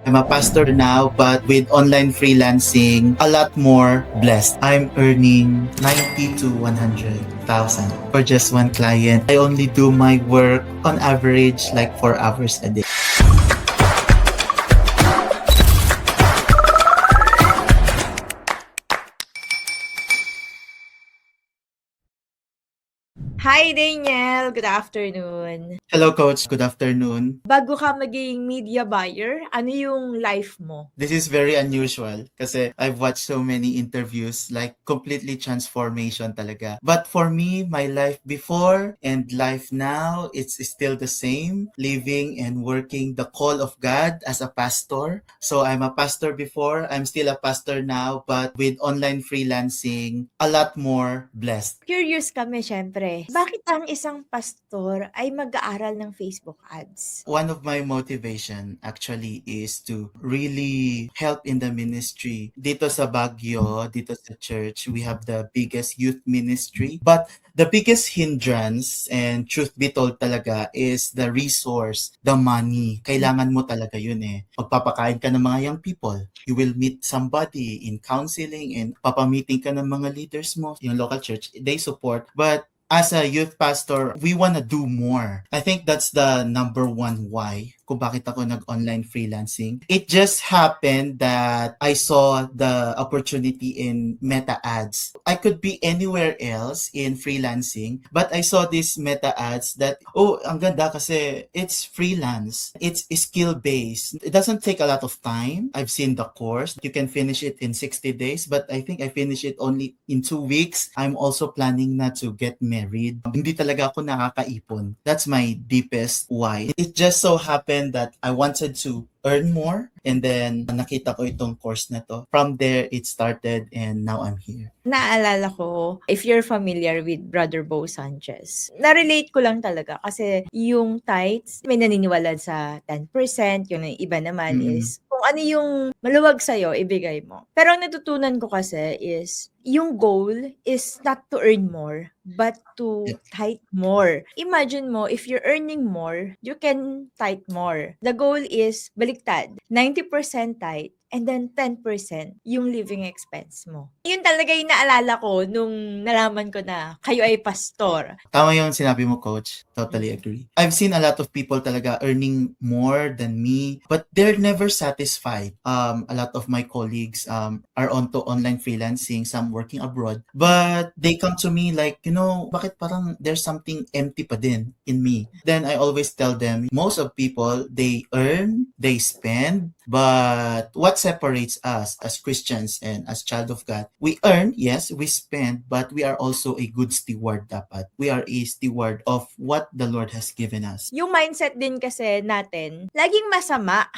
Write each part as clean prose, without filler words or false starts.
I'm a pastor now, but with online freelancing, a lot more blessed. I'm earning 90 to 100,000 for just one client. I only do my work on average like 4 hours a day. Hi Daniel, good afternoon. Hello, Coach. Good afternoon. Bago ka maging media buyer, ano yung life mo? This is very unusual kasi I've watched so many interviews like completely transformation talaga. But for me, my life before and life now, it's still the same. Living and working the call of God as a pastor. So I'm a pastor before, I'm still a pastor now, but with online freelancing, a lot more blessed. Curious kami syempre, bakit ang isang pastor ay mag-aaral ng Facebook ads? One of my motivation actually is to really help in the ministry. Dito sa Baguio, dito sa church, we have the biggest youth ministry. But the biggest hindrance, and truth be told talaga, is the resource, the money. Kailangan mo talaga yun eh. Magpapakain ka ng mga young people. You will meet somebody in counseling and papamiting ka ng mga leaders mo. Yung local church, they support. But as a youth pastor, we want to do more. I think that's the number one why kung bakit ako nag-online freelancing. It just happened that I saw the opportunity in Meta Ads. I could be anywhere else in freelancing, but I saw this Meta Ads that, oh, ang ganda kasi it's freelance. It's skill-based. It doesn't take a lot of time. I've seen the course. You can finish it in 60 days, but I think I finished it only in 2 weeks. I'm also planning na to get married. Hindi talaga ako nakakaipon. That's my deepest why. It just so happened that I wanted to earn more, and then nakita ko itong course na to. From there, it started and now I'm here. Naalala ko, if you're familiar with Brother Bo Sanchez, na-relate ko lang talaga kasi yung tithes, may naniniwala sa 10%, yung iba naman is kung ano yung maluwag sa'yo, ibigay mo. Pero ang natutunan ko kasi is, yung goal is not to earn more, but to Yes. tithe more. Imagine mo, if you're earning more, you can tithe more. The goal is baliktad. 90% tithe, and then 10% yung living expense mo. Yun talaga yung naalala ko nung nalaman ko na kayo ay pastor. Tama yung sinabi mo, Coach. Totally agree. I've seen a lot of people talaga earning more than me, but they're never satisfied. A lot of my colleagues are onto online freelancing, some working abroad, but they come to me like, bakit parang there's something empty pa din in me. Then I always tell them, most of people, they earn, they spend, but what separates us as Christians and as child of God, we earn, yes, we spend, but we are also a good steward dapat. We are a steward of what the Lord has given us. Yung mindset din kasi natin, laging masama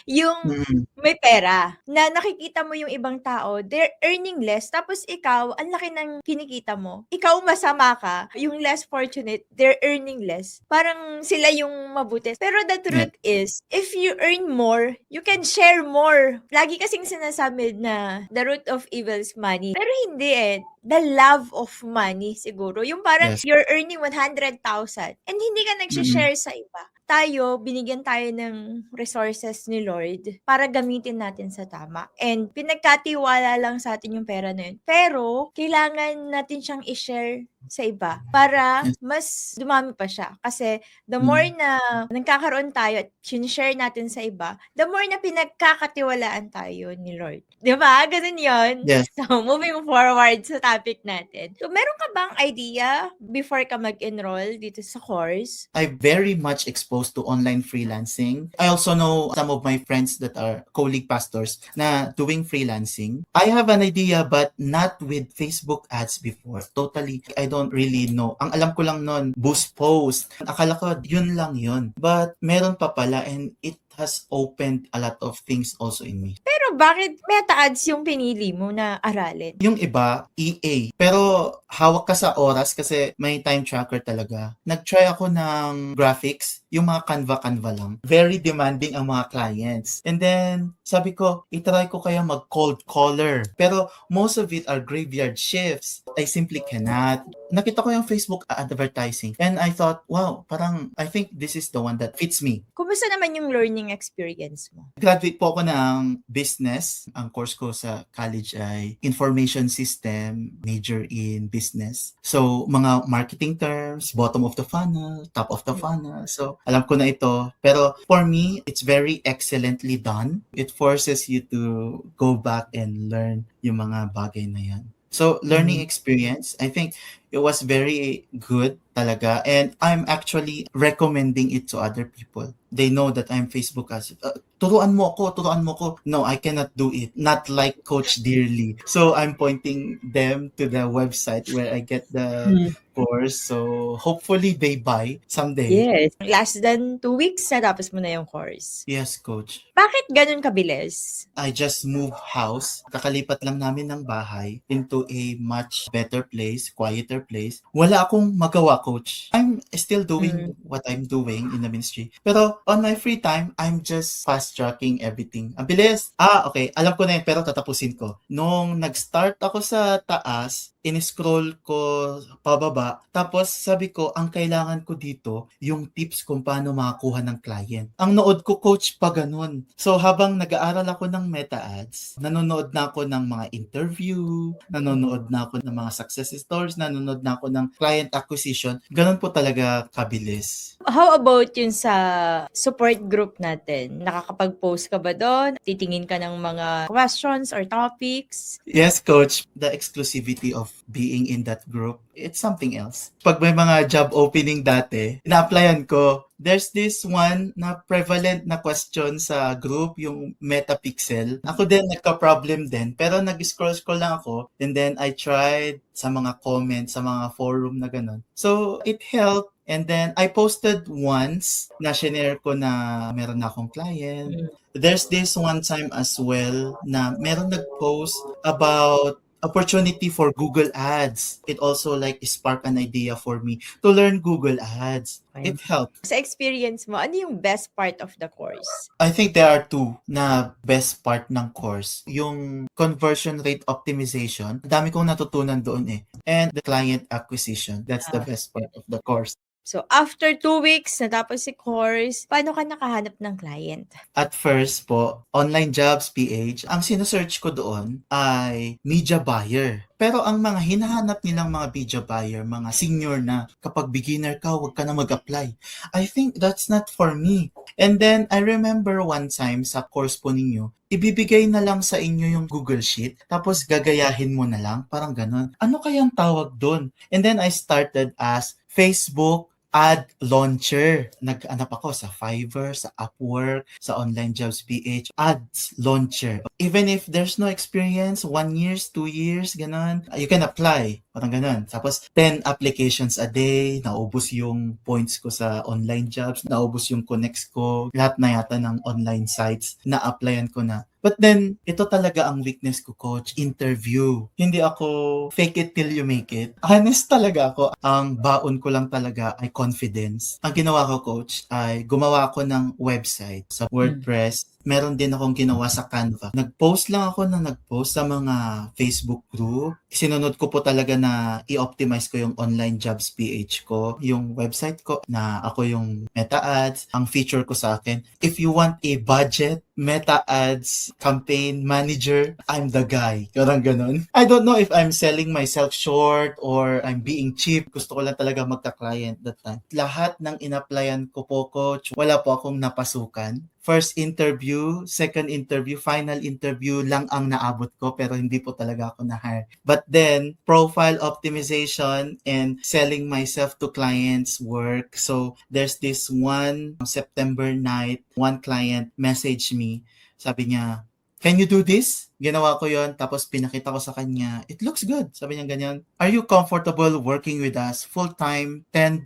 yung Mm. may pera. Na nakikita mo yung ibang tao, they're earning less, tapos ikaw, ang laki ng kinikita mo. Ikaw masama ka, yung less fortunate, they're earning less. Parang sila yung mabuti. Pero the truth is, if you earn more, you can share more. Lagi kasing sinasabi na the root of evil is money. Pero hindi eh. The love of money siguro. Yung parang Yes. you're earning 100,000 and hindi ka nagsishare sa iba. Tayo, binigyan tayo ng resources ni Lord para gamitin natin sa tama. And pinagkatiwala lang sa atin yung pera na yun. Pero, kailangan natin siyang i-share sa iba para Yes. mas dumami pa siya. Kasi the more na nagkakaroon tayo at sinishare natin sa iba, the more na pinagkakatiwalaan tayo ni Lord. Di ba? Ganun yun. Yes. So, moving forward sa topic natin. So, meron ka bang idea before ka mag-enroll dito sa course? I'm very much exposed to online freelancing. I also know some of my friends that are colleague pastors na doing freelancing. I have an idea but not with Facebook ads before. Totally, I don't really know. Ang alam ko lang nun, boost post. Akala ko yun lang yun. But meron pa pala, and it has opened a lot of things also in me. Pero bakit Meta Ads yung pinili mo na aralin? Yung iba, EA. Pero hawak ka sa oras kasi may time tracker talaga. Nag-try ako ng graphics. yung mga Canva lang. Very demanding ang mga clients. And then, sabi ko, itry ko kaya mag-cold caller. Pero most of it are graveyard shifts. I simply cannot. Nakita ko yung Facebook advertising and I thought, wow, parang I think this is the one that fits me. Kumusta naman yung learning experience mo? Graduate po ako ng business. Ang course ko sa college ay information system, major in business. So, mga marketing terms, bottom of the funnel, top of the funnel. So, alam ko na ito. Pero for me, it's very excellently done. It forces you to go back and learn yung mga bagay na yan. So, learning experience, I think it was very good talaga. And I'm actually recommending it to other people. They know that I'm Facebook as, turuan mo ko. No, I cannot do it. Not like Coach Dearly. So, I'm pointing them to the website where I get the course. So, hopefully they buy someday. Yes. Less than 2 weeks, natapos mo na yung course. Yes, Coach. Bakit ganun kabilis? I just moved house. Kakalipat lang namin ng bahay into a much better place, quieter place. Wala akong magawa, Coach. I'm still doing what I'm doing in the ministry. Pero on my free time, I'm just fast-tracking everything. Ang bilis. Okay. Alam ko na yun, pero tatapusin ko. Nung nag-start ako sa taas, in-scroll ko pababa. Tapos sabi ko, ang kailangan ko dito, yung tips kung paano makakuha ng client. Ang nood ko, Coach, pa ganun. So habang nag-aaral ako ng meta ads, nanonood na ako ng mga interview, nanonood na ako ng mga success stories, nanonood na ako ng client acquisition. Ganun po talaga kabilis. How about yun sa support group natin? Nakakapag-post ka ba doon? Titingin ka ng mga questions or topics? Yes, Coach. The exclusivity of being in that group, it's something else. Pag may mga job opening dati, ina-applyan ko. There's this one na prevalent na question sa group, yung Metapixel. Ako din, nagka-problem din. Pero nag-scroll-scroll lang ako. And then I tried sa mga comments, sa mga forum na ganun. So, it helped. And then, I posted once na shinare ko na meron na akong client. There's this one time as well na meron nag-post about opportunity for Google Ads. It also like spark an idea for me to learn Google Ads. It helped. Sa experience mo, ano yung best part of the course? I think there are two na best part ng course. Yung conversion rate optimization, dami kong natutunan doon eh. And the client acquisition, that's the best part of the course. So, after 2 weeks, natapos si course, paano ka nakahanap ng client? At first po, online jobs PH, ang sinesearch ko doon ay media buyer. Pero ang mga hinahanap nilang mga media buyer, mga senior na, kapag beginner ka, huwag ka na mag-apply. I think that's not for me. And then, I remember one time sa course po ninyo, ibibigay na lang sa inyo yung Google Sheet, tapos gagayahin mo na lang, parang ganun. Ano kayang tawag doon? And then, I started as Facebook ad launcher. Nag-anap ako sa Fiverr, sa Upwork, sa Online Jobs PH, ads launcher. Even if there's no experience, 1 year, 2 years, ganun, you can apply. Parang ganun. Tapos, 10 applications a day, naubos yung points ko sa online jobs, naubos yung connects ko, lahat na yata ng online sites, na-applyan ko na. But then, ito talaga ang weakness ko, Coach, interview. Hindi ako fake it till you make it. Honest talaga ako. Ang baon ko lang talaga ay confidence. Ang ginawa ko, Coach, ay gumawa ako ng website sa WordPress. Meron din akong ginawa sa Canva. Nag-post lang ako na nag-post sa mga Facebook group. Sinunod ko po talaga na i-optimize ko yung online jobs PH ko, yung website ko na ako yung meta ads. Ang feature ko sa akin, if you want a budget meta ads campaign manager, I'm the guy. Parang ganun. I don't know if I'm selling myself short or I'm being cheap. Gusto ko lang talaga magka-client that time. Lahat ng in-applyan ko po, Coach, wala po akong napasukan. First interview, second interview, final interview lang ang naabot ko pero hindi po talaga ako na-hire. But then, profile optimization and selling myself to clients work. So, there's this one September night, one client messaged me. Sabi niya, can you do this? Ginawa ko yon, tapos pinakita ko sa kanya, it looks good. Sabi niya ganyan, are you comfortable working with us full-time, $10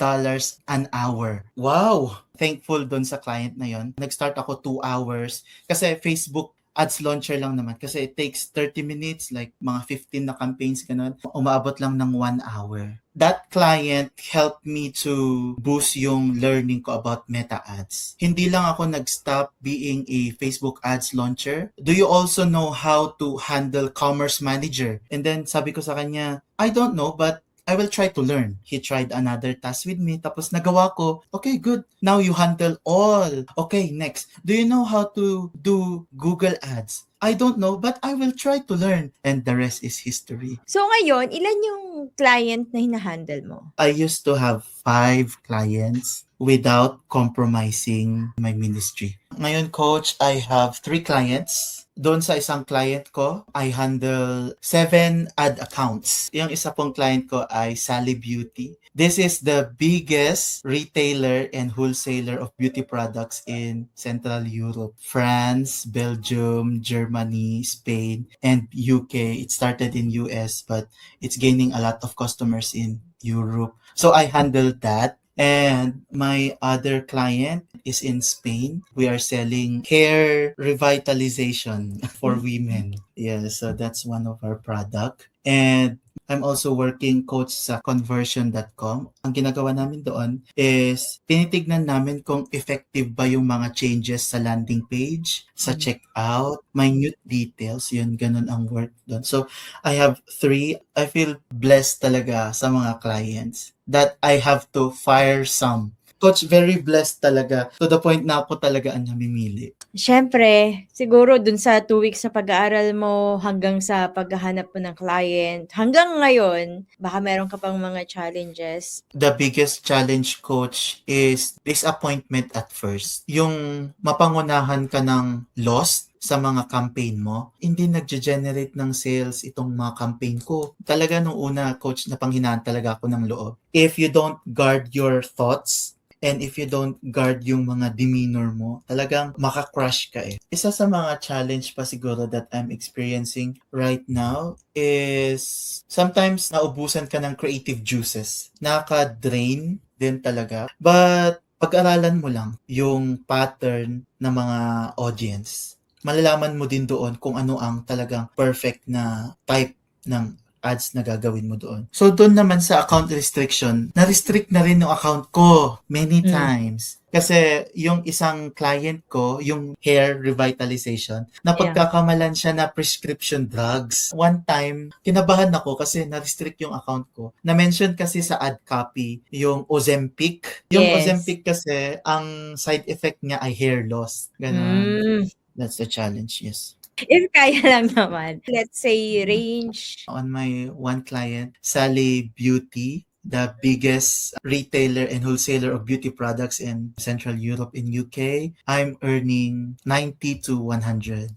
an hour? Wow! Thankful doon sa client na yon. Nag-start ako 2 hours kasi Facebook ads launcher lang naman kasi it takes 30 minutes, like mga 15 na campaigns, ganun. Umaabot lang ng 1 hour. That client helped me to boost yung learning ko about meta ads. Hindi lang ako nag-stop being a Facebook ads launcher. Do you also know how to handle commerce manager? And then sabi ko sa kanya, I don't know, but I will try to learn. He tried another task with me, tapos nagawa ko. Okay, good. Now you handle all. Okay, next. Do you know how to do Google Ads? I don't know, but I will try to learn. And the rest is history. So ngayon, ilan yung client na hinahandle mo? I used to have 5 clients without compromising my ministry. Ngayon, coach, I have 3 clients. Doon sa isang client ko, I handle 7 ad accounts. Yung isa pong client ko ay Sally Beauty. This is the biggest retailer and wholesaler of beauty products in Central Europe. France, Belgium, Germany, Spain, and UK. It started in US, but it's gaining a lot of customers in Europe. So I handle that. And my other client is in Spain. We are selling hair revitalization for women. Yeah, so that's one of our product. And I'm also working, coach, sa conversion.com. Ang ginagawa namin doon is tinitignan namin kung effective ba yung mga changes sa landing page, sa checkout, minute details, yun, ganun ang work doon. So, I have 3. I feel blessed talaga sa mga clients that I have to fire some. Coach, very blessed talaga to the point na ako talaga ang namimili. Siyempre, siguro dun sa 2 weeks sa pag-aaral mo hanggang sa paghahanap mo ng client, hanggang ngayon, baka meron ka pang mga challenges. The biggest challenge, coach, is disappointment at first. Yung mapangunahan ka ng loss sa mga campaign mo, hindi nagge-generate ng sales itong mga campaign ko. Talaga nung una, coach, napanghinaan talaga ako ng loob. If you don't guard your thoughts, and if you don't guard yung mga demeanor mo, talagang makakrush ka eh. Isa sa mga challenge pa siguro that I'm experiencing right now is sometimes naubusan ka ng creative juices. Nakaka-drain din talaga. But pag-aralan mo lang yung pattern ng mga audience. Malalaman mo din doon kung ano ang talagang perfect na type ng ads na gagawin mo doon. So, doon naman sa account restriction, na-restrict na rin yung account ko many times. Kasi yung isang client ko, yung hair revitalization, napagkakamalan siya na prescription drugs. One time, kinabahan ako kasi na-restrict yung account ko. Na-mention kasi sa ad copy yung Ozempic. Yung Ozempic kasi, ang side effect niya ay hair loss. Ganon. That's the challenge, yes. If kaya lang naman, let's say range. On my one client, Sally Beauty, the biggest retailer and wholesaler of beauty products in Central Europe in UK, I'm earning 90 to 100,000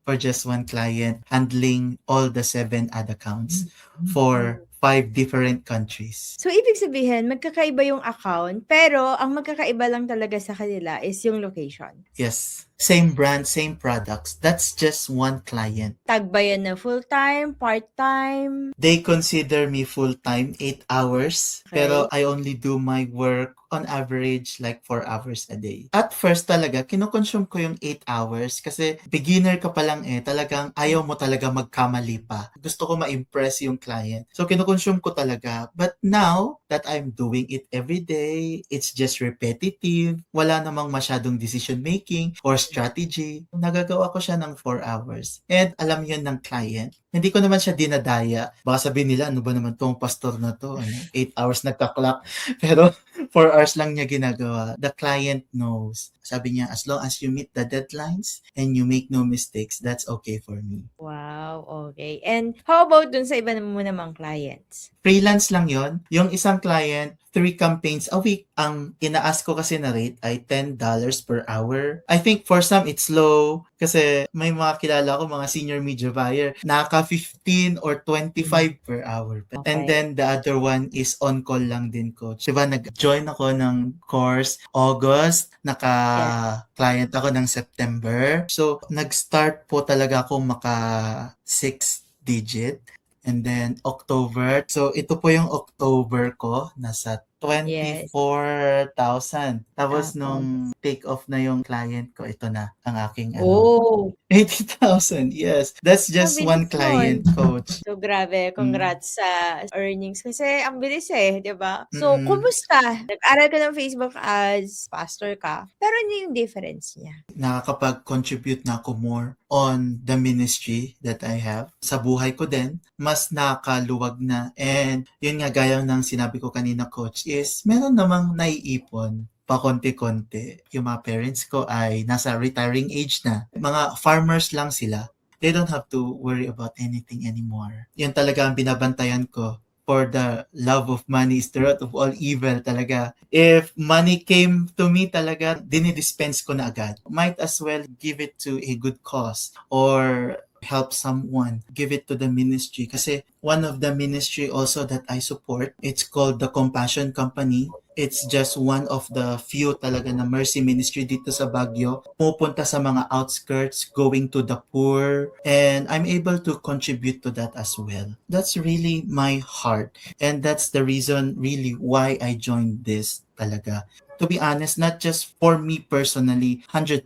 for just one client, handling all the 7 ad accounts for 5 different countries. So, ibig sabihin, magkakaiba yung account, pero ang magkakaiba lang talaga sa kanila is yung location. Yes. Same brand, same products. That's just one client. Tag ba yan na full-time, part-time? They consider me full-time, 8 hours. Okay. Pero I only do my work on average like 4 hours a day. At first talaga, kinukonsume ko yung 8 hours kasi beginner ka pa lang talagang ayaw mo talaga magkamali pa. Gusto ko ma-impress yung client. So kinukonsume ko talaga. But now that I'm doing it every day, it's just repetitive. Wala namang masyadong decision making or strategy. Nagagawa ko siya ng 4 hours. And alam yun ng client. Hindi ko naman siya dinadaya. Baka sabihin nila, ano ba naman tong pastor na to? 8 hours nagka-clock. Pero 4 hours lang niya ginagawa. The client knows. Sabi niya, as long as you meet the deadlines and you make no mistakes, that's okay for me. Wow, okay. And how about dun sa iba mo namang clients? Freelance lang yon. Yung isang client, 3 campaigns a week. Ang ina-ask ko kasi na rate ay $10 per hour. I think for some, it's low. Kasi may mga kilala ko, mga senior media buyer, naka 15 or 25 per hour. Okay. And then the other one is on-call lang din, coach. Diba, nag-join ako ng course August, naka-client ako ng September. So, nag-start po talaga ako maka 6 digit. And then October. So, ito po yung October ko. Nasa Yes, 24,000. Tapos nung tapos? take off na yung client ko, ito na ang aking Oh, 80,000. Yes, that's ang just bilis one client, nun. coach. So, grabe, Mm. congrats sa earnings kasi ang bilis eh, 'di ba? So, Mm. kumusta? Nag-aral ka ng Facebook Ads, pastor ka, pero ano yung difference niya? Nakakapag-contribute na ako more on the ministry that I have. Sa buhay ko din, mas nakaluwag na. And yun nga, gaya ng sinabi ko kanina, coach, is meron namang naiipon pa konti-konti. Yung mga parents ko ay nasa retiring age na. Mga farmers lang sila. They don't have to worry about anything anymore. Yan talaga ang binabantayan ko. For the love of money is the root of all evil talaga. If money came to me talaga, dinidispense ko na agad. Might as well give it to a good cause or help someone, give it to the ministry. Kasi one of the ministry also that I support, it's called the Compassion Company. It's just one of the few talaga na mercy ministry dito sa Baguio. Pupunta sa mga outskirts, going to the poor, and I'm able to contribute to that as well. That's really my heart. And that's the reason really why I joined this talaga. To be honest, not just for me personally, 100%,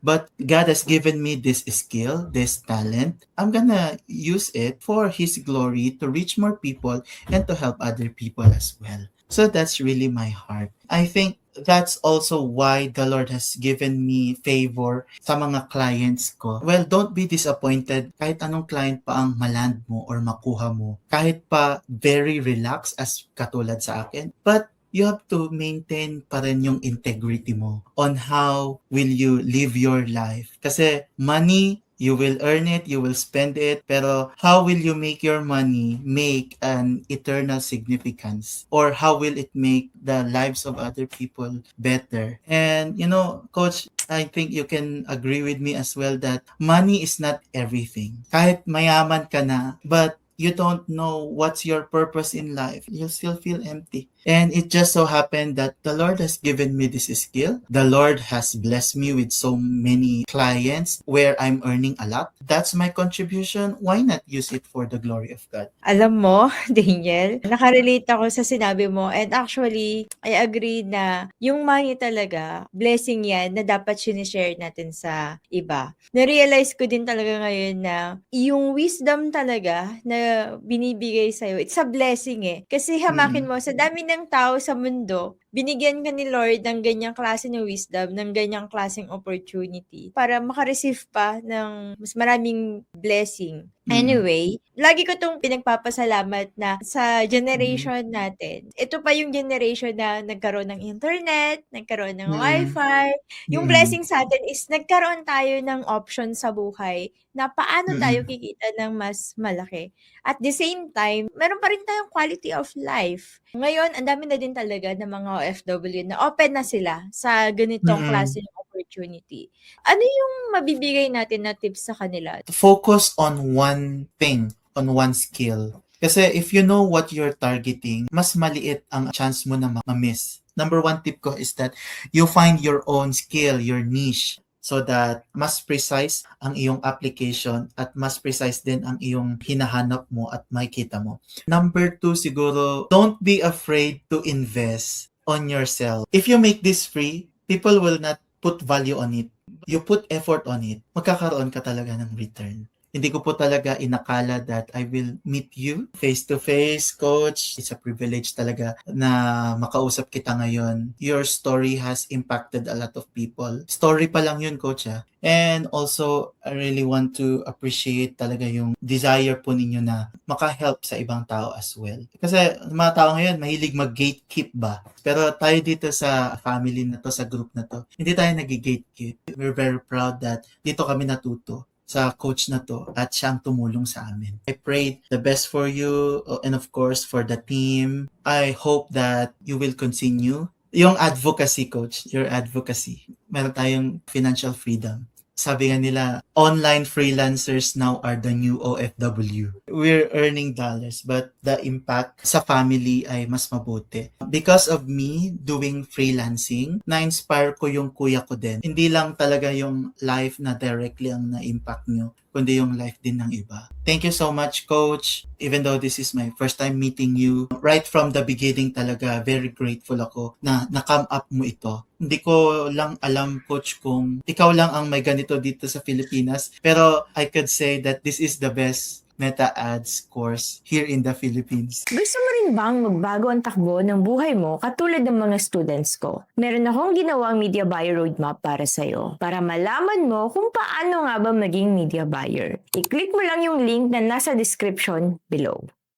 but God has given me this skill, this talent. I'm gonna use it for His glory to reach more people and to help other people as well. So that's really my heart. I think that's also why the Lord has given me favor sa mga clients ko. Well, don't be disappointed kahit anong client pa ang maland mo or makuha mo. Kahit pa very relaxed as katulad sa akin. But you have to maintain pa rin yung integrity mo on how will you live your life. Kasi money, you will earn it, you will spend it, pero how will you make your money make an eternal significance? Or how will it make the lives of other people better? And, you know, Coach, I think you can agree with me as well that money is not everything. Kahit mayaman ka na, but you don't know what's your purpose in life, you'll still feel empty. And it just so happened that the Lord has given me this skill. The Lord has blessed me with so many clients where I'm earning a lot. That's my contribution. Why not use it for the glory of God? Alam mo, Daniel, naka-relate ako sa sinabi mo and actually, I agree na yung money talaga, blessing yan na dapat sinishare natin sa iba. Na-realize ko din talaga ngayon na yung wisdom talaga na binibigay sa'yo, it's a blessing eh. Kasi hamakin Mm-mm. mo, sa dami ng tao sa mundo, binigyan ka ni Lord ng ganyang klase ng wisdom, ng ganyang klaseng opportunity para makareceive pa ng mas maraming blessing. Mm-mm. Anyway, lagi ko 'tong pinagpapasalamat na sa Mm-mm. generation natin, ito pa yung generation na nagkaroon ng internet, nagkaroon ng Mm-mm. wifi. Yung Mm-mm. blessing sa'tin is nagkaroon tayo ng option sa buhay na paano tayo Mm-mm. kikita ng mas malaki. At the same time, meron pa rin tayong quality of life. Ngayon, ang dami na din talaga ng mga OFW na open na sila sa ganitong klase Mm-mm. ng opportunity. Ano yung mabibigay natin na tips sa kanila? Focus on one thing, on one skill. Kasi if you know what you're targeting, mas maliit ang chance mo na ma-miss. Number one tip ko is that you find your own skill, your niche, so that mas precise ang iyong application at mas precise din ang iyong hinahanap mo at makikita mo. Number two, siguro, don't be afraid to invest on yourself. If you make this free, people will not put value on it. You put effort on it, magkakaroon ka talaga ng return. Hindi ko po talaga inakala that I will meet you face to face, coach. It's a privilege talaga na makausap kita ngayon. Your story has impacted a lot of people. Story pa lang yun, coach. And also, I really want to appreciate talaga yung desire po ninyo na maka-help sa ibang tao as well. Kasi mga tao ngayon, mahilig mag-gatekeep ba? Pero tayo dito sa family na to, sa group na to, hindi tayo nag-gatekeep. We're very proud that dito kami natuto sa coach na to at siyang tumulong sa amin. I pray the best for you and of course for the team. I hope that you will continue yung advocacy, coach, your advocacy. Meron tayong financial freedom. Sabi nga nila, online freelancers now are the new OFW. we're earning dollars, but the impact sa family ay mas mabuti. Because of me doing freelancing, na-inspire ko yung kuya ko din. Hindi lang talaga yung life na directly ang na-impact nyo, kundi yung life din ng iba. Thank you so much, Coach. Even though this is my first time meeting you, right from the beginning talaga, very grateful ako na na-come up mo ito. Hindi ko lang alam, Coach, kung ikaw lang ang may ganito dito sa Pilipinas. Pero I could say that this is the best Meta Ads course here in the Philippines. Gusto mo rin bang magbago ang takbo ng buhay mo katulad ng mga students ko? Meron akong ginawang media buyer roadmap para sa'yo para malaman mo kung paano nga ba maging media buyer. I-click mo lang yung link na nasa description below.